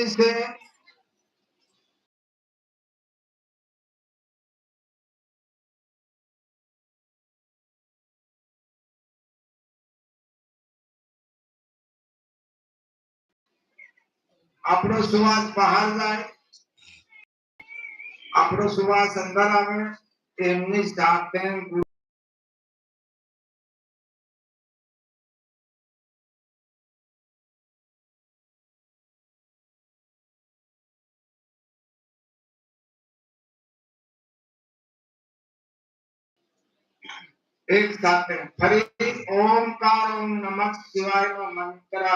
से આપણો સુવાસ બહાર જાય, આપણો સુવાસ અંદર આવે, એમની સાથે एक साथ फरी ओमकार ओम नमः शिवाय नो मंत्र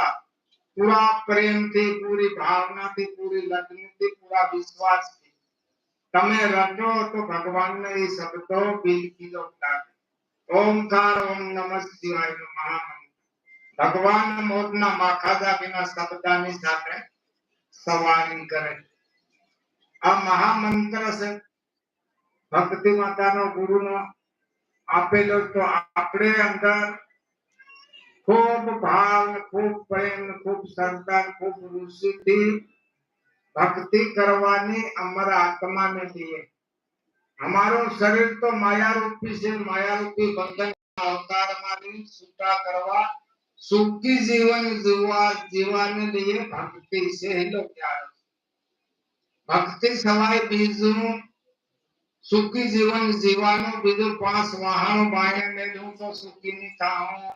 पूरा प्रेम थी, पूरी भावना थी, पूरी लगन थी, पूरा विश्वास थी तमे रटो तो भगवान ने ये शब्दों बिल किलो लागे। ओमकार ओम नमः शिवाय नो महामंत्र भगवान मोदना माखादा बिना शब्दानी साथे सवारी करे। आ महामंत्र से भक्ति माता नो गुरु नो आपेलो तो आपणे अंदर खूब भाव, खूब प्रेम, खूब श्रद्धा, खूब रुचि थी भक्ति करवानी अमर आत्मा ने दिए। हमारो शरीर तो माया रूपी से माया रूपी बंधन अवतार मानी छूटा करवा सुखी जीवन जीवाने लिए भक्ति से ही लोग प्यार भक्ति सवाय बीजू सुखी जीवन जीवानो बीजो 5 वाहन बाया ने लूं तो सुखी नहीं था हूं,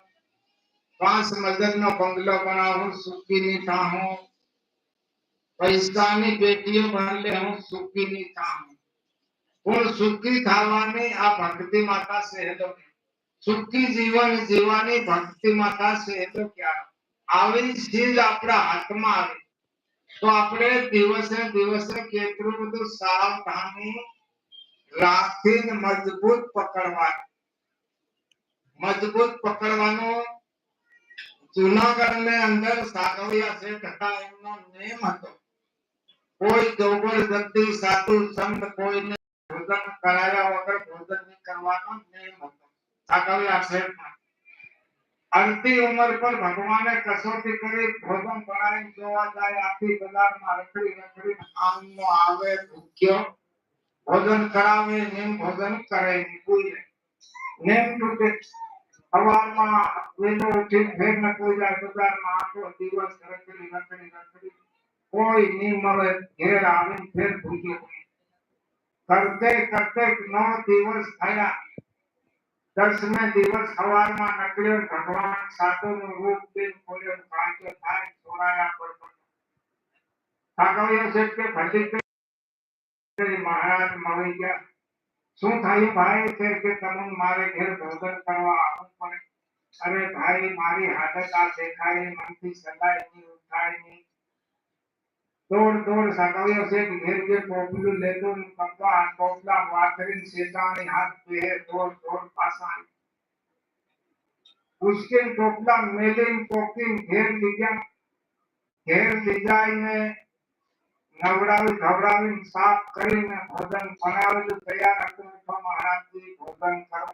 5 मजल नो बंगलो बनाऊं सुखी नहीं था हूं, पैसा ની પેટીઓ ભર લે હું સુખી નહીં था हूं। और सुखी थावानी आ भक्ति माता से हेलो सुखी जीवन जीवानी भक्ति माता से हेलो क्या आवी चीज आपड़ा हाथ में आवे तो आपणे दिवसे केतरू બધું સાવધાની રાખીને મજબૂત પકડવાનો જૂનાગઢ ને અંદર સાગવિયા છે તથા એમનો નેમ હતો कोई जबरदस्ती साधु संत कोई ने भोजन कराया वगर भोजन नहीं करवानो नियम હતો સાગવિયા શેઠમાં अंती उम्र पर भगवान ने कसौटी करी भोजन बनाई जोवा जाए आखी बाजार में रखड़ी रखड़ी आम नो आवे भूख्यो भोजन करावे नियम भोजन करे कोई नेम टूटे सवार में वेलो उठी फिर न कोई जाए बाजार में आखो दिवस रखड़ी रखड़ी रखड़ी कोई नहीं मरे घेर आवे फिर भूख्यो करते करते 9 दिवस थया 10वें दिवस सवार में नकलियो भगवान साधु नो रूप दिन खोल्यो कांचो थाय छोराया पर सागविया सेठ के भली के महाराज मवी गया શું થાય ભાઈ છે કે તમને મારે ઘેર ભોજન કરવા આવવું પડે। અરે ભાઈ મારી હાલત આ દેખાય મનથી સલાય ની ઉઠાય ની દોડ સાગવિયા સેઠ ઘેર જે ટોપલું લેતો કપા ટોપલા વાતરી શેતાની હાથ पे દોડ પાસા उसके टोपला मेलिंग पोकिंग घेर ली जाए ने नवड़ावी धवड़ावी साफ કરીને ભોજન બનાવેલું તૈયાર હતું તો મહારાજજી ભોજન કરો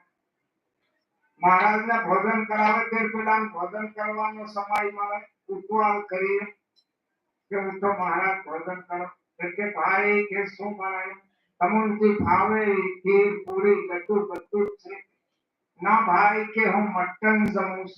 महाराज ने भोजन करावे તે પેલા ભોજન કરવાનો સમય મળે ઉઠવાલ કરીએ કે ઉઠો महाराज भोजन करो કે ભાઈ કે શું બનાવ્યું તમને ભાવે ખીર પૂરી લડ્ડુ બધું છે ना भाई के हम मटन जमूस